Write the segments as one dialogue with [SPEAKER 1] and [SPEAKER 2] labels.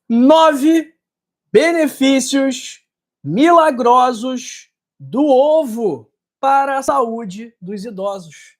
[SPEAKER 1] 9 benefícios milagrosos do ovo para a saúde dos idosos.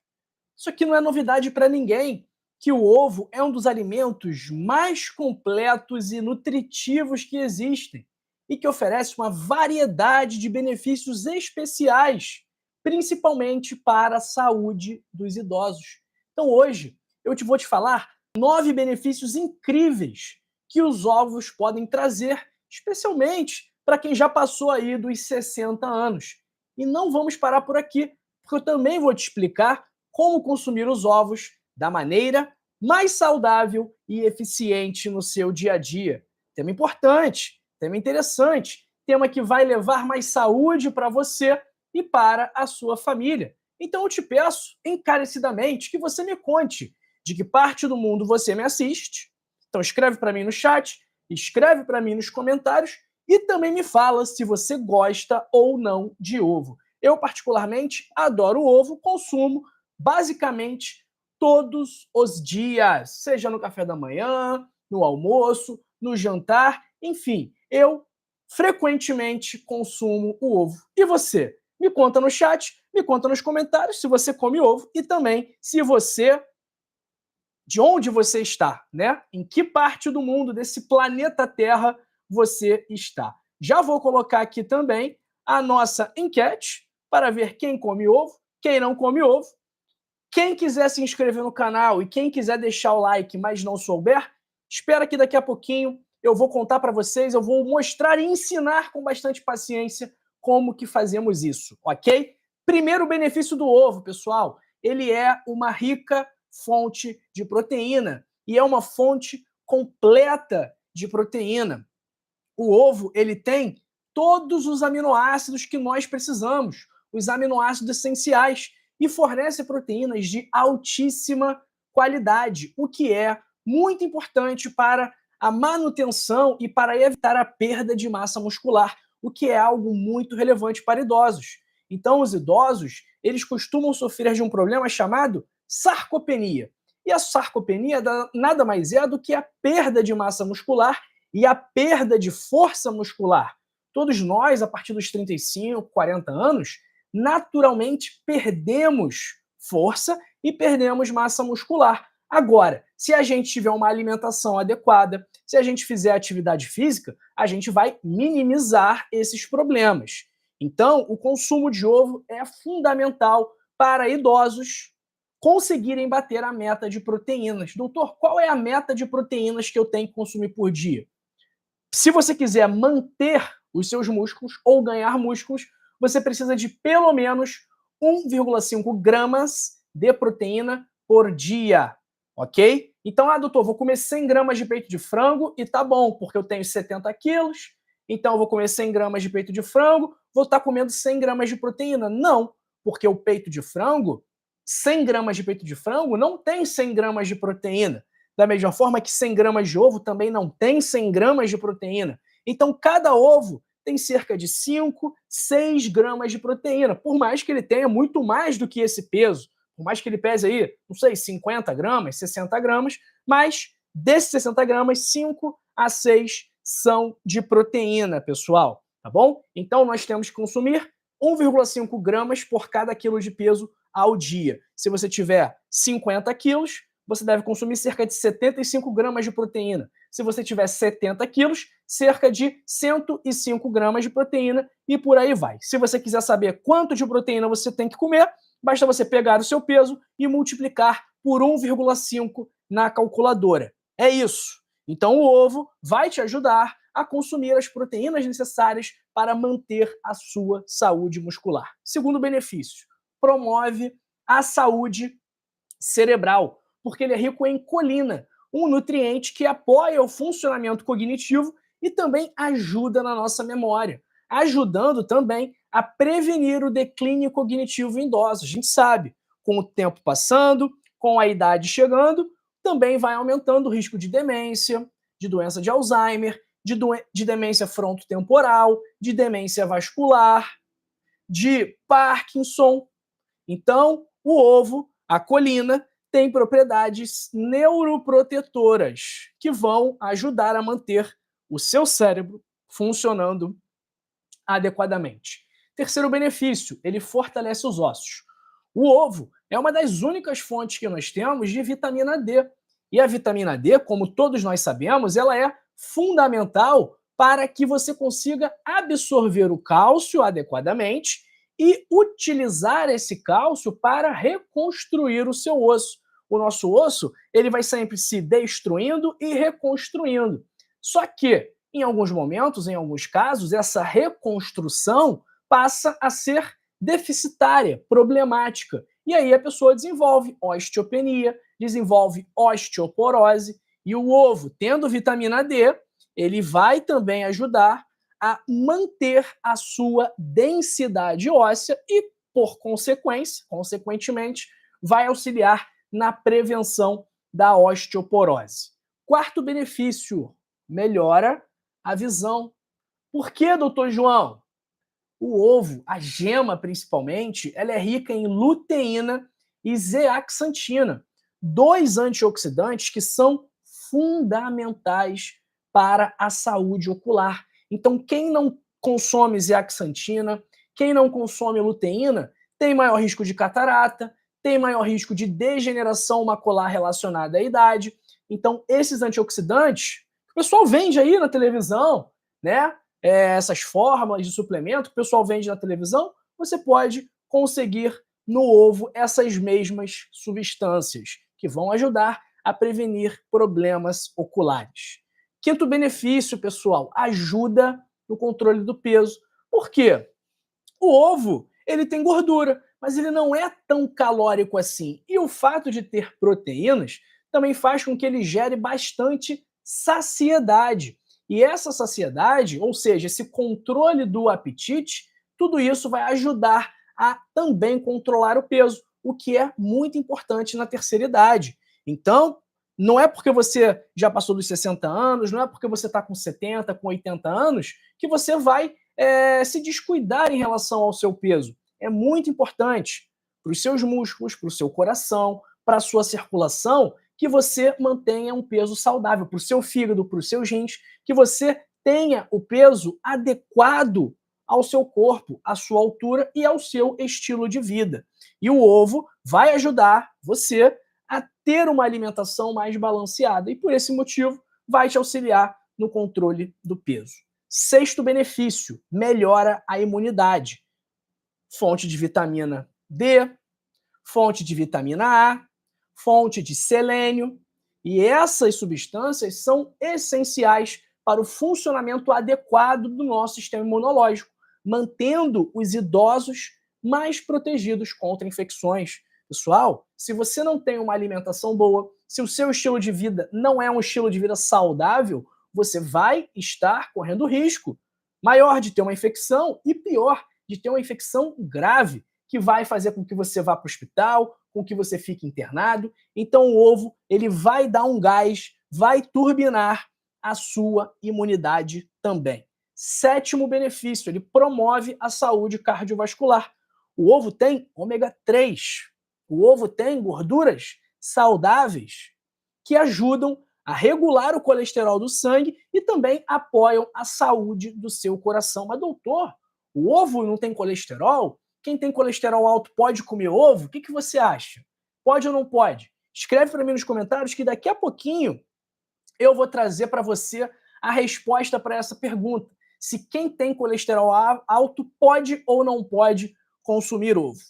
[SPEAKER 1] Isso aqui não é novidade para ninguém, que o ovo é um dos alimentos mais completos e nutritivos que existem e que oferece uma variedade de benefícios especiais, principalmente para a saúde dos idosos. Então hoje vou te falar 9 benefícios incríveis que os ovos podem trazer, especialmente para quem já passou aí dos 60 anos. E não vamos parar por aqui, porque eu também vou te explicar como consumir os ovos da maneira mais saudável e eficiente no seu dia a dia. Tema importante, tema interessante, tema que vai levar mais saúde para você e para a sua família. Então eu te peço encarecidamente que você me conte de que parte do mundo você me assiste. Então escreve para mim no chat, escreve para mim nos comentários e também me fala se você gosta ou não de ovo. Eu particularmente adoro ovo, consumo basicamente todos os dias, seja no café da manhã, no almoço, no jantar, enfim, eu frequentemente consumo o ovo. E você? Me conta no chat, me conta nos comentários se você come ovo e também se você de onde você está, né? Em que parte do mundo desse planeta Terra você está. Já vou colocar aqui também a nossa enquete para ver quem come ovo, quem não come ovo. Quem quiser se inscrever no canal e quem quiser deixar o like, mas não souber, espera que daqui a pouquinho eu vou contar para vocês, eu vou mostrar e ensinar com bastante paciência como que fazemos isso, ok? Primeiro benefício do ovo, pessoal, ele é uma rica fonte de proteína e é uma fonte completa de proteína. O ovo, ele tem todos os aminoácidos que nós precisamos, os aminoácidos essenciais, e fornece proteínas de altíssima qualidade, o que é muito importante para a manutenção e para evitar a perda de massa muscular, o que é algo muito relevante para idosos. Então, os idosos, eles costumam sofrer de um problema chamado sarcopenia. E a sarcopenia nada mais é do que a perda de massa muscular e a perda de força muscular. Todos nós, a partir dos 35, 40 anos, naturalmente perdemos força e perdemos massa muscular. Agora, se a gente tiver uma alimentação adequada, se a gente fizer atividade física, a gente vai minimizar esses problemas. Então, o consumo de ovo é fundamental para idosos conseguirem bater a meta de proteínas. Doutor, qual é a meta de proteínas que eu tenho que consumir por dia? Se você quiser manter os seus músculos ou ganhar músculos, você precisa de pelo menos 1,5 gramas de proteína por dia, ok? Então, doutor, vou comer 100 gramas de peito de frango e tá bom, porque eu tenho 70 quilos, então eu vou comer 100 gramas de peito de frango, vou estar comendo 100 gramas de proteína. Não, porque o peito de frango, 100 gramas de peito de frango não tem 100 gramas de proteína. Da mesma forma que 100 gramas de ovo também não tem 100 gramas de proteína. Então, cada ovo tem cerca de 5, 6 gramas de proteína, por mais que ele tenha muito mais do que esse peso, por mais que ele pese aí, não sei, 50 gramas, 60 gramas, mas desses 60 gramas, 5 a 6 são de proteína, pessoal, tá bom? Então, nós temos que consumir 1,5 gramas por cada quilo de peso ao dia. Se você tiver 50 quilos, você deve consumir cerca de 75 gramas de proteína. Se você tiver 70 quilos, cerca de 105 gramas de proteína e por aí vai. Se você quiser saber quanto de proteína você tem que comer, basta você pegar o seu peso e multiplicar por 1,5 na calculadora. É isso. Então o ovo vai te ajudar a consumir as proteínas necessárias para manter a sua saúde muscular. Segundo benefício, promove a saúde cerebral, porque ele é rico em colina, um nutriente que apoia o funcionamento cognitivo e também ajuda na nossa memória, ajudando também a prevenir o declínio cognitivo em idosos. A gente sabe, com o tempo passando, com a idade chegando, também vai aumentando o risco de demência, de doença de Alzheimer, de demência frontotemporal, de demência vascular, de Parkinson. Então, o ovo, a colina, tem propriedades neuroprotetoras que vão ajudar a manter o seu cérebro funcionando adequadamente. Terceiro benefício, ele fortalece os ossos. O ovo é uma das únicas fontes que nós temos de vitamina D. E a vitamina D, como todos nós sabemos, ela é fundamental para que você consiga absorver o cálcio adequadamente e utilizar esse cálcio para reconstruir o seu osso. O nosso osso, ele vai sempre se destruindo e reconstruindo. Só que, em alguns momentos, em alguns casos, essa reconstrução passa a ser deficitária, problemática. E aí a pessoa desenvolve osteopenia, desenvolve osteoporose, e o ovo, tendo vitamina D, ele vai também ajudar a manter a sua densidade óssea e, por consequentemente, vai auxiliar na prevenção da osteoporose. Quarto benefício, melhora a visão. Por que, doutor João? O ovo, a gema principalmente, ela é rica em luteína e zeaxantina, dois antioxidantes que são fundamentais para a saúde ocular. Então, quem não consome zeaxantina, quem não consome luteína, tem maior risco de catarata, tem maior risco de degeneração macular relacionada à idade. Então, esses antioxidantes, o pessoal vende aí na televisão, né? Essas fórmulas de suplemento que o pessoal vende na televisão, você pode conseguir no ovo essas mesmas substâncias que vão ajudar a prevenir problemas oculares. Quinto benefício, pessoal, ajuda no controle do peso. Por quê? O ovo, ele tem gordura, mas ele não é tão calórico assim. E o fato de ter proteínas também faz com que ele gere bastante saciedade. E essa saciedade, ou seja, esse controle do apetite, tudo isso vai ajudar a também controlar o peso, o que é muito importante na terceira idade. Então, não é porque você já passou dos 60 anos, não é porque você está com 70, com 80 anos, que você vai se descuidar em relação ao seu peso. É muito importante para os seus músculos, para o seu coração, para a sua circulação, que você mantenha um peso saudável, para o seu fígado, para os seus rins, que você tenha o peso adequado ao seu corpo, à sua altura e ao seu estilo de vida. E o ovo vai ajudar você a ter uma alimentação mais balanceada e, por esse motivo, vai te auxiliar no controle do peso. Sexto benefício, melhora a imunidade. Fonte de vitamina D, fonte de vitamina A, fonte de selênio, e essas substâncias são essenciais para o funcionamento adequado do nosso sistema imunológico, mantendo os idosos mais protegidos contra infecções. Pessoal, se você não tem uma alimentação boa, se o seu estilo de vida não é um estilo de vida saudável, você vai estar correndo risco maior de ter uma infecção e pior, de ter uma infecção grave, que vai fazer com que você vá para o hospital, com que você fique internado. Então o ovo, ele vai dar um gás, vai turbinar a sua imunidade também. Sétimo benefício, ele promove a saúde cardiovascular. O ovo tem ômega 3. O ovo tem gorduras saudáveis que ajudam a regular o colesterol do sangue e também apoiam a saúde do seu coração. Mas, doutor, o ovo não tem colesterol? Quem tem colesterol alto pode comer ovo? O que você acha? Pode ou não pode? Escreve para mim nos comentários que daqui a pouquinho eu vou trazer para você a resposta para essa pergunta. Se quem tem colesterol alto pode ou não pode consumir ovo.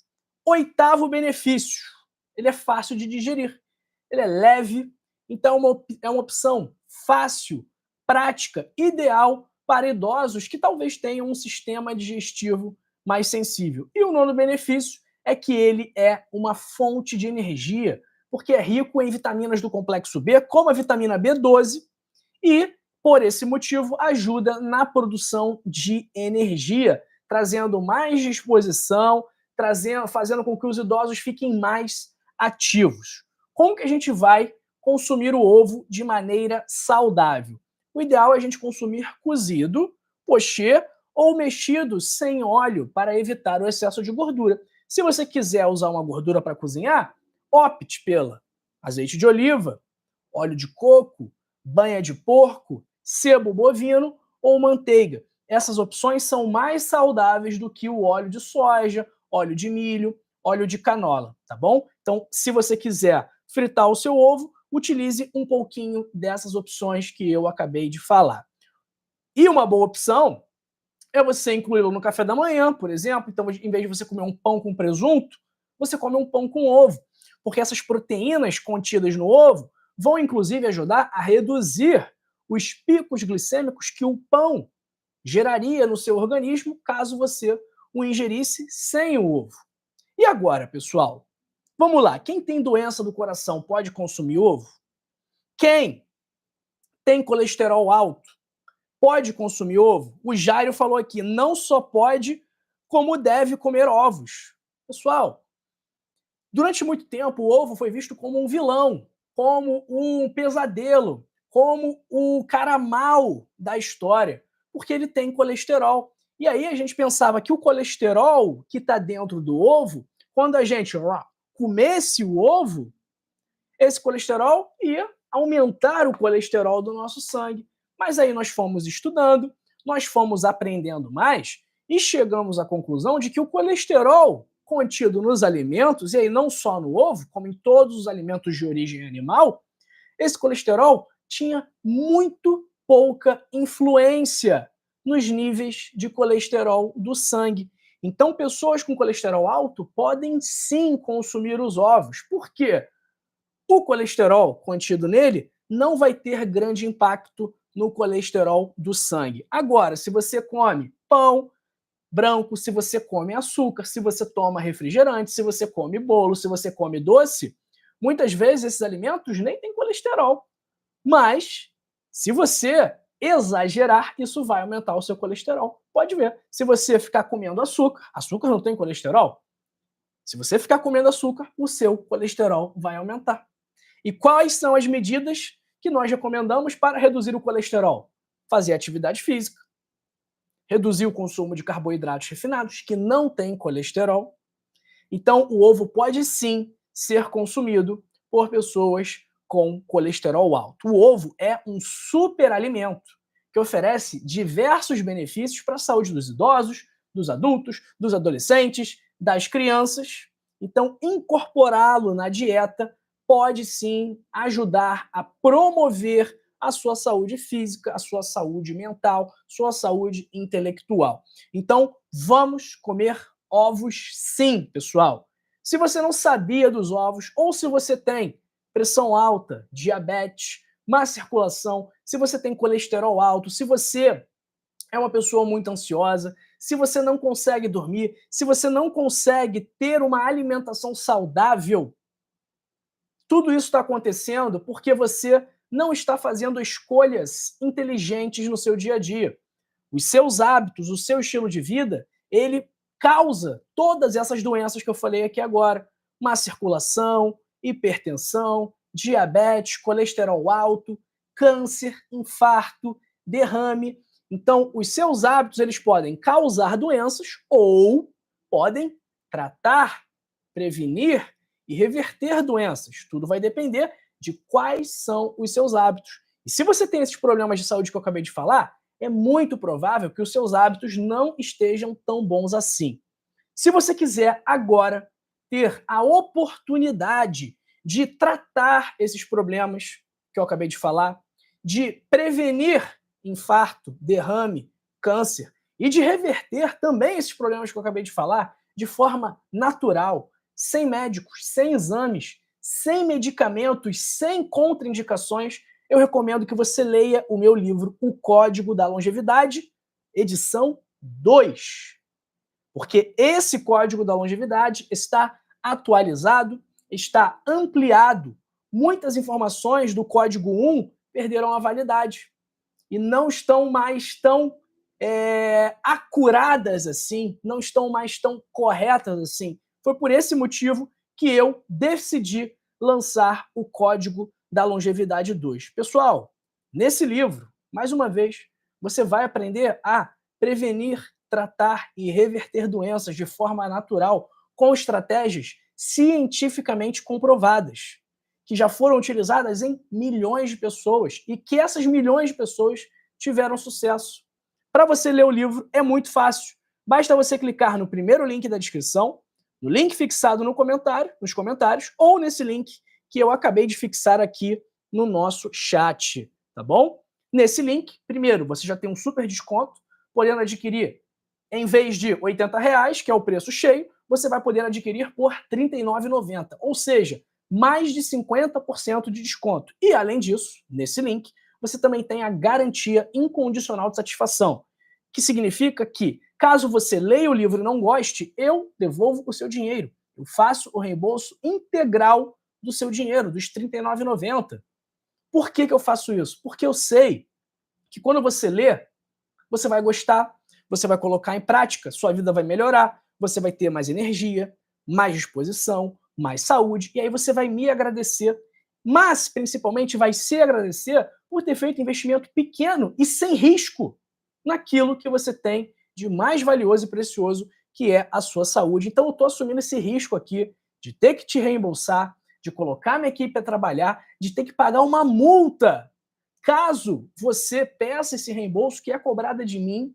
[SPEAKER 1] Oitavo benefício, ele é fácil de digerir. Ele é leve, então é uma opção fácil, prática, ideal para idosos que talvez tenham um sistema digestivo mais sensível. E o nono benefício é que ele é uma fonte de energia, porque é rico em vitaminas do complexo B, como a vitamina B12, e, por esse motivo, ajuda na produção de energia, trazendo mais disposição, fazendo com que os idosos fiquem mais ativos. Como que a gente vai consumir o ovo de maneira saudável? O ideal é a gente consumir cozido, pochê ou mexido sem óleo para evitar o excesso de gordura. Se você quiser usar uma gordura para cozinhar, opte pela azeite de oliva, óleo de coco, banha de porco, sebo bovino ou manteiga. Essas opções são mais saudáveis do que o óleo de soja, óleo de milho, óleo de canola, tá bom? Então, se você quiser fritar o seu ovo, utilize um pouquinho dessas opções que eu acabei de falar. E uma boa opção é você incluí-lo no café da manhã, por exemplo. Então, em vez de você comer um pão com presunto, você come um pão com ovo, porque essas proteínas contidas no ovo vão, inclusive, ajudar a reduzir os picos glicêmicos que o pão geraria no seu organismo caso você o ingerisse sem o ovo. E agora, pessoal? Vamos lá. Quem tem doença do coração pode consumir ovo? Quem tem colesterol alto pode consumir ovo? O Jairo falou aqui, não só pode, como deve comer ovos. Pessoal, durante muito tempo o ovo foi visto como um vilão, como um pesadelo, como o cara mau da história, porque ele tem colesterol. E aí a gente pensava que o colesterol que está dentro do ovo, quando a gente comesse o ovo, esse colesterol ia aumentar o colesterol do nosso sangue. Mas aí nós fomos estudando, nós fomos aprendendo mais e chegamos à conclusão de que o colesterol contido nos alimentos, e aí não só no ovo, como em todos os alimentos de origem animal, esse colesterol tinha muito pouca influência nos níveis de colesterol do sangue. Então, pessoas com colesterol alto podem sim consumir os ovos. Por quê? O colesterol contido nele não vai ter grande impacto no colesterol do sangue. Agora, se você come pão branco, se você come açúcar, se você toma refrigerante, se você come bolo, se você come doce, muitas vezes esses alimentos nem têm colesterol. Mas, se você exagerar, isso vai aumentar o seu colesterol. Pode ver. Se você ficar comendo açúcar, açúcar não tem colesterol. Se você ficar comendo açúcar, o seu colesterol vai aumentar. E quais são as medidas que nós recomendamos para reduzir o colesterol? Fazer atividade física, reduzir o consumo de carboidratos refinados, que não tem colesterol. Então, o ovo pode sim ser consumido por pessoas com colesterol alto. O ovo é um superalimento que oferece diversos benefícios para a saúde dos idosos, dos adultos, dos adolescentes, das crianças. Então, incorporá-lo na dieta pode sim ajudar a promover a sua saúde física, a sua saúde mental, sua saúde intelectual. Então, vamos comer ovos sim, pessoal. Se você não sabia dos ovos, ou se você tem pressão alta, diabetes, má circulação, se você tem colesterol alto, se você é uma pessoa muito ansiosa, se você não consegue dormir, se você não consegue ter uma alimentação saudável, tudo isso está acontecendo porque você não está fazendo escolhas inteligentes no seu dia a dia. Os seus hábitos, o seu estilo de vida, ele causa todas essas doenças que eu falei aqui agora. Má circulação, hipertensão, diabetes, colesterol alto, câncer, infarto, derrame. Então, os seus hábitos, eles podem causar doenças ou podem tratar, prevenir e reverter doenças. Tudo vai depender de quais são os seus hábitos. E se você tem esses problemas de saúde que eu acabei de falar, é muito provável que os seus hábitos não estejam tão bons assim. Se você quiser agora ter a oportunidade de tratar esses problemas que eu acabei de falar, de prevenir infarto, derrame, câncer e de reverter também esses problemas que eu acabei de falar de forma natural, sem médicos, sem exames, sem medicamentos, sem contraindicações, eu recomendo que você leia o meu livro O Código da Longevidade, edição 2. Porque esse Código da Longevidade está atualizado, está ampliado. Muitas informações do Código 1 perderam a validade e não estão mais tão acuradas assim, não estão mais tão corretas assim. Foi por esse motivo que eu decidi lançar o Código da Longevidade 2. Pessoal, nesse livro, mais uma vez, você vai aprender a prevenir, tratar e reverter doenças de forma natural com estratégias cientificamente comprovadas, que já foram utilizadas em milhões de pessoas e que essas milhões de pessoas tiveram sucesso. Para você ler o livro é muito fácil. Basta você clicar no primeiro link da descrição, no link fixado no comentário, nos comentários, ou nesse link que eu acabei de fixar aqui no nosso chat, tá bom? Nesse link, primeiro, você já tem um super desconto, podendo adquirir, em vez de R$80, que é o preço cheio, você vai poder adquirir por R$ 39,90, ou seja, mais de 50% de desconto. E, além disso, nesse link, você também tem a garantia incondicional de satisfação, que significa que, caso você leia o livro e não goste, eu devolvo o seu dinheiro. Eu faço o reembolso integral do seu dinheiro, dos R$ 39,90. Por que eu faço isso? Porque eu sei que quando você lê, você vai gostar, você vai colocar em prática, sua vida vai melhorar, você vai ter mais energia, mais disposição, mais saúde, e aí você vai me agradecer, mas principalmente vai se agradecer por ter feito investimento pequeno e sem risco naquilo que você tem de mais valioso e precioso, que é a sua saúde. Então eu estou assumindo esse risco aqui de ter que te reembolsar, de colocar minha equipe a trabalhar, de ter que pagar uma multa caso você peça esse reembolso que é cobrada de mim.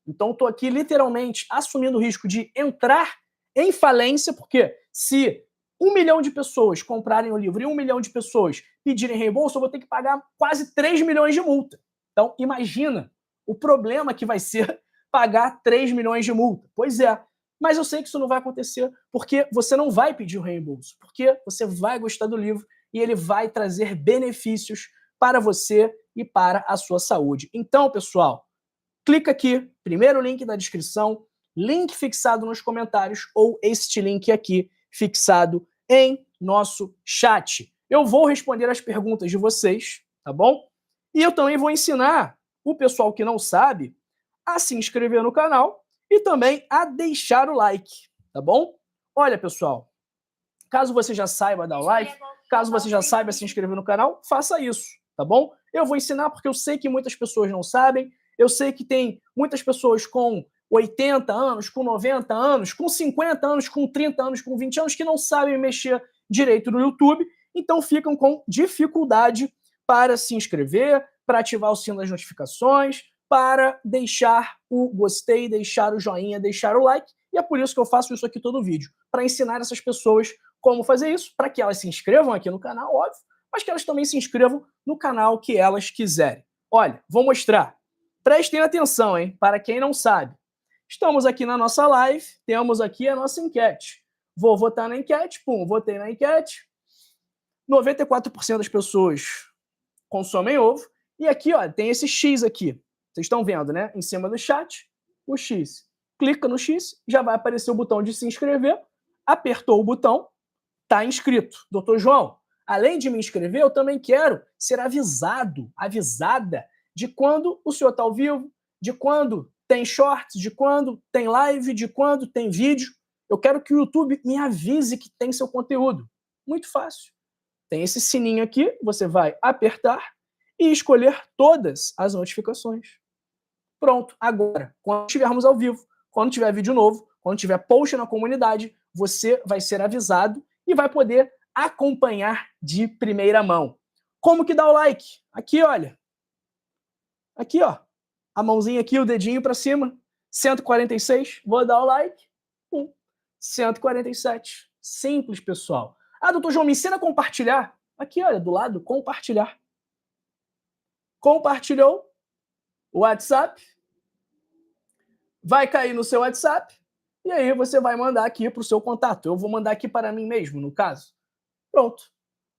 [SPEAKER 1] Então estou aqui literalmente assumindo o risco de entrar em falência, porque se 1 milhão de pessoas comprarem o livro e 1 milhão de pessoas pedirem reembolso, eu vou ter que pagar quase 3 milhões de multa. Então imagina o problema que vai ser pagar 3 milhões de multa. Pois é, mas eu sei que isso não vai acontecer, porque você não vai pedir o reembolso, porque você vai gostar do livro e ele vai trazer benefícios para você e para a sua saúde. Então, pessoal, clica aqui, primeiro link da descrição, link fixado nos comentários ou este link aqui fixado em nosso chat. Eu vou responder as perguntas de vocês, tá bom? E eu também vou ensinar o pessoal que não sabe a se inscrever no canal e também a deixar o like, tá bom? Olha, pessoal, caso você já saiba dar o like, caso você já saiba se inscrever no canal, faça isso, tá bom? Eu vou ensinar porque eu sei que muitas pessoas não sabem, eu sei que tem muitas pessoas com 80 anos, com 90 anos, com 50 anos, com 30 anos, com 20 anos, que não sabem mexer direito no YouTube, então ficam com dificuldade para se inscrever, para ativar o sino das notificações, para deixar o gostei, deixar o joinha, deixar o like, e é por isso que eu faço isso aqui todo vídeo, para ensinar essas pessoas como fazer isso, para que elas se inscrevam aqui no canal, óbvio, mas que elas também se inscrevam no canal que elas quiserem. Olha, vou mostrar. Prestem atenção, hein? Para quem não sabe. Estamos aqui na nossa live, temos aqui a nossa enquete. Vou votar na enquete, pum, votei na enquete. 94% das pessoas consomem ovo. E aqui, ó, tem esse X aqui. Vocês estão vendo, né? Em cima do chat, o X. Clica no X, já vai aparecer o botão de se inscrever. Apertou o botão, tá inscrito. Doutor João, além de me inscrever, eu também quero ser avisado, avisada de quando o senhor está ao vivo, de quando tem shorts, de quando tem live, de quando tem vídeo. Eu quero que o YouTube me avise que tem seu conteúdo. Muito fácil. Tem esse sininho aqui, você vai apertar e escolher todas as notificações. Pronto, agora, quando estivermos ao vivo, quando tiver vídeo novo, quando tiver post na comunidade, você vai ser avisado e vai poder acompanhar de primeira mão. Como que dá o like? Aqui, olha. Aqui, ó. A mãozinha aqui, o dedinho para cima. 146. Vou dar o like. 147. Simples, pessoal. Ah, doutor João, me ensina a compartilhar. Aqui, olha, do lado, compartilhar. Compartilhou o WhatsApp. Vai cair no seu WhatsApp. E aí você vai mandar aqui para o seu contato. Eu vou mandar aqui para mim mesmo, no caso. Pronto.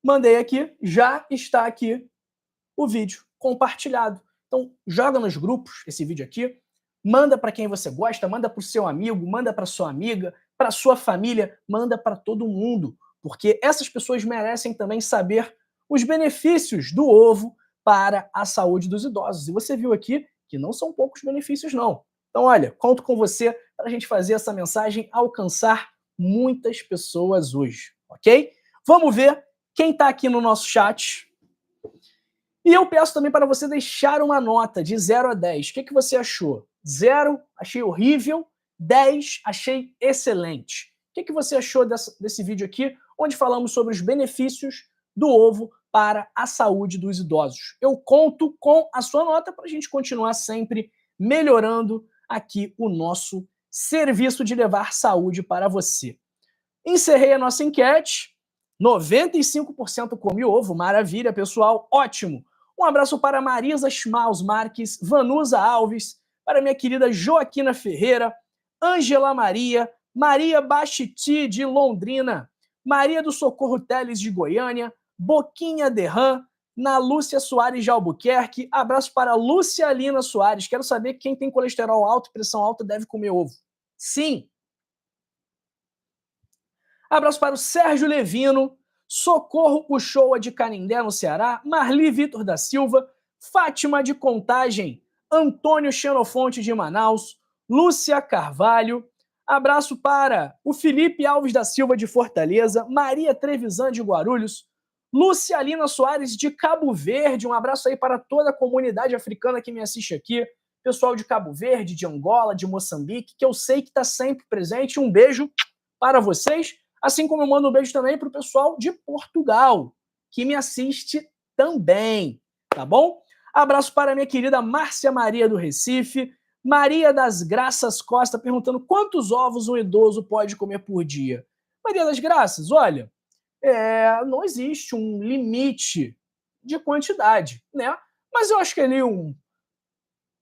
[SPEAKER 1] Mandei aqui. Já está aqui o vídeo compartilhado. Então, joga nos grupos esse vídeo aqui. Manda para quem você gosta. Manda para o seu amigo. Manda para sua amiga. Para sua família. Manda para todo mundo. Porque essas pessoas merecem também saber os benefícios do ovo para a saúde dos idosos. E você viu aqui que não são poucos benefícios, não. Então, olha, conto com você para a gente fazer essa mensagem alcançar muitas pessoas hoje, ok? Vamos ver quem está aqui no nosso chat. E eu peço também para você deixar uma nota de 0 a 10. O que você achou? 0, achei horrível. 10, achei excelente. O que você achou desse vídeo aqui, onde falamos sobre os benefícios do ovo para a saúde dos idosos. Eu conto com a sua nota para a gente continuar sempre melhorando aqui o nosso serviço de levar saúde para você. Encerrei a nossa enquete. 95% come ovo, maravilha, pessoal, ótimo. Um abraço para Marisa Schmaus Marques, Vanusa Alves, para minha querida Joaquina Ferreira, Ângela Maria, Maria Bachiti de Londrina, Maria do Socorro Teles de Goiânia, Boquinha Derran, na Lúcia Soares de Albuquerque, abraço para Lúcia Alina Soares, quero saber quem tem colesterol alto e pressão alta deve comer ovo. Sim. Abraço para o Sérgio Levino, Socorro Uchoa de Canindé, no Ceará, Marli Vitor da Silva, Fátima de Contagem, Antônio Xenofonte de Manaus, Lúcia Carvalho. Abraço para o Felipe Alves da Silva de Fortaleza, Maria Trevisan de Guarulhos, Lúcia Alina Soares de Cabo Verde. Um abraço aí para toda a comunidade africana que me assiste aqui, pessoal de Cabo Verde, de Angola, de Moçambique, que eu sei que está sempre presente. Um beijo para vocês. Assim como eu mando um beijo também para o pessoal de Portugal, que me assiste também, tá bom? Abraço para a minha querida Márcia Maria do Recife, Maria das Graças Costa perguntando quantos ovos um idoso pode comer por dia. Maria das Graças, olha, não existe um limite de quantidade, né? Mas eu acho que ali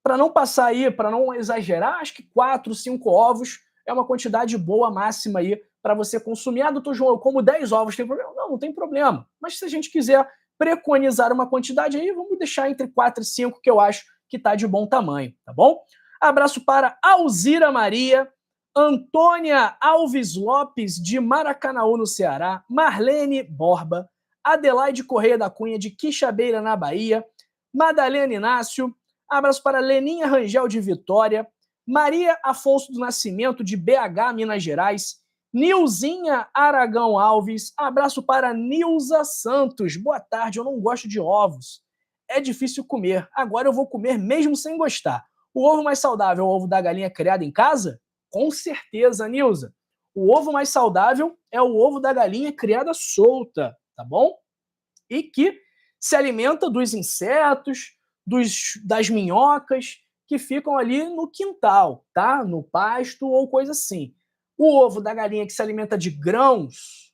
[SPEAKER 1] para não passar aí, para não exagerar, acho que 4, 5 ovos é uma quantidade boa máxima aí para você consumir. Ah, doutor João, eu como 10 ovos, tem problema? Não, não tem problema. Mas se a gente quiser preconizar uma quantidade aí, vamos deixar entre 4 e 5, que eu acho que está de bom tamanho, tá bom? Abraço para Alzira Maria, Antônia Alves Lopes, de Maracanaú, no Ceará, Marlene Borba, Adelaide Correia da Cunha, de Quixabeira, na Bahia, Madalena Inácio, abraço para Leninha Rangel, de Vitória, Maria Afonso do Nascimento, de BH, Minas Gerais, Nilzinha Aragão Alves, abraço para Nilza Santos, boa tarde, eu não gosto de ovos, é difícil comer, agora eu vou comer mesmo sem gostar. O ovo mais saudável é o ovo da galinha criada em casa? Com certeza, Nilza. O ovo mais saudável é o ovo da galinha criada solta, tá bom? E que se alimenta dos insetos, das minhocas que ficam ali no quintal, tá? No pasto ou coisa assim. O ovo da galinha que se alimenta de grãos,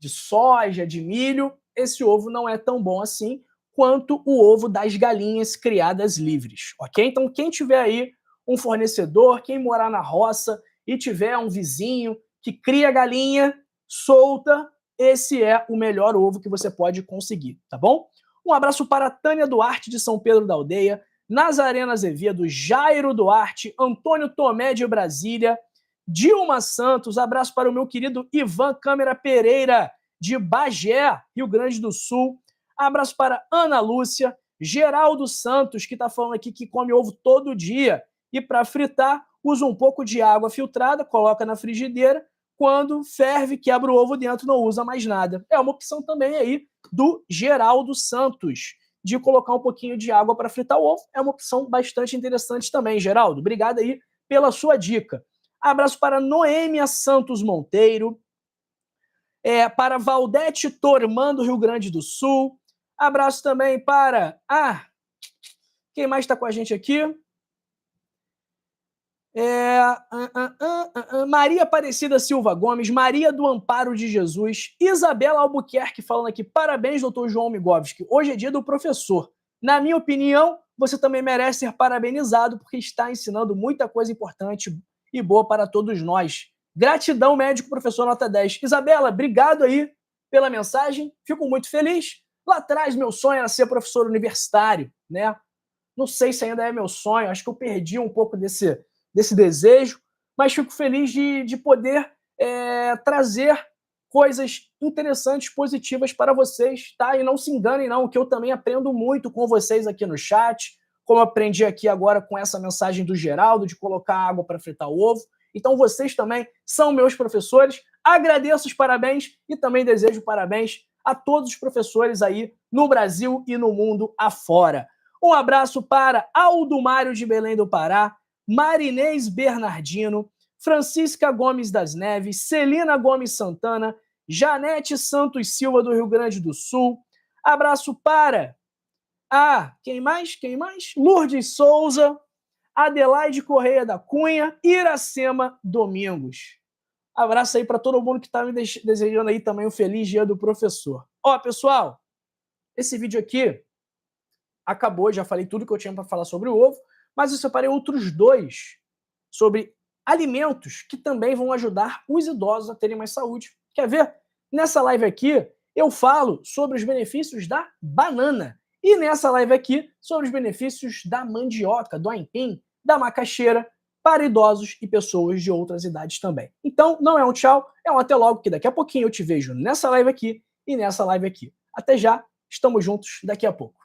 [SPEAKER 1] de soja, de milho, esse ovo não é tão bom assim quanto o ovo das galinhas criadas livres, ok? Então, quem tiver aí um fornecedor, quem morar na roça e tiver um vizinho que cria galinha solta, esse é o melhor ovo que você pode conseguir, tá bom? Um abraço para a Tânia Duarte, de São Pedro da Aldeia, Nazarena Azevedo, Jairo Duarte, Antônio Tomé, de Brasília, Dilma Santos, abraço para o meu querido Ivan Câmara Pereira, de Bagé, Rio Grande do Sul, abraço para Ana Lúcia, Geraldo Santos, que está falando aqui que come ovo todo dia, e para fritar, usa um pouco de água filtrada, coloca na frigideira, quando ferve, quebra o ovo dentro, não usa mais nada. É uma opção também aí do Geraldo Santos, de colocar um pouquinho de água para fritar o ovo. É uma opção bastante interessante também, Geraldo. Obrigado aí pela sua dica. Abraço para Noêmia Santos Monteiro, para Valdete Tormando, Rio Grande do Sul. Abraço também para... quem mais está com a gente aqui? Maria Aparecida Silva Gomes, Maria do Amparo de Jesus, Isabela Albuquerque falando aqui, parabéns, doutor João Migovski, hoje é dia do professor. Na minha opinião, você também merece ser parabenizado porque está ensinando muita coisa importante e boa para todos nós. Gratidão, médico, professor nota 10. Isabela, obrigado aí pela mensagem, fico muito feliz. Lá atrás, meu sonho era ser professor universitário, né? Não sei se ainda é meu sonho, acho que eu perdi um pouco desse desejo, mas fico feliz de poder trazer coisas interessantes, positivas para vocês, tá? E não se enganem não, que eu também aprendo muito com vocês aqui no chat, como aprendi aqui agora com essa mensagem do Geraldo, de colocar água para fritar o ovo. Então vocês também são meus professores, agradeço os parabéns e também desejo parabéns a todos os professores aí no Brasil e no mundo afora. Um abraço para Aldo Mário de Belém do Pará, Marinês Bernardino, Francisca Gomes das Neves, Celina Gomes Santana, Janete Santos Silva do Rio Grande do Sul, Abraço para quem mais? Quem mais? Lourdes Souza, Adelaide Correia da Cunha, Iracema Domingos. Abraço aí para todo mundo que está me desejando aí também um feliz dia do professor. Ó, pessoal, esse vídeo aqui acabou, já falei tudo que eu tinha para falar sobre o ovo, mas eu separei outros 2 sobre alimentos que também vão ajudar os idosos a terem mais saúde. Quer ver? Nessa live aqui, eu falo sobre os benefícios da banana. E nessa live aqui, sobre os benefícios da mandioca, do aipim, da macaxeira, para idosos e pessoas de outras idades também. Então, não é um tchau, é um até logo, que daqui a pouquinho eu te vejo nessa live aqui e nessa live aqui. Até já, estamos juntos daqui a pouco.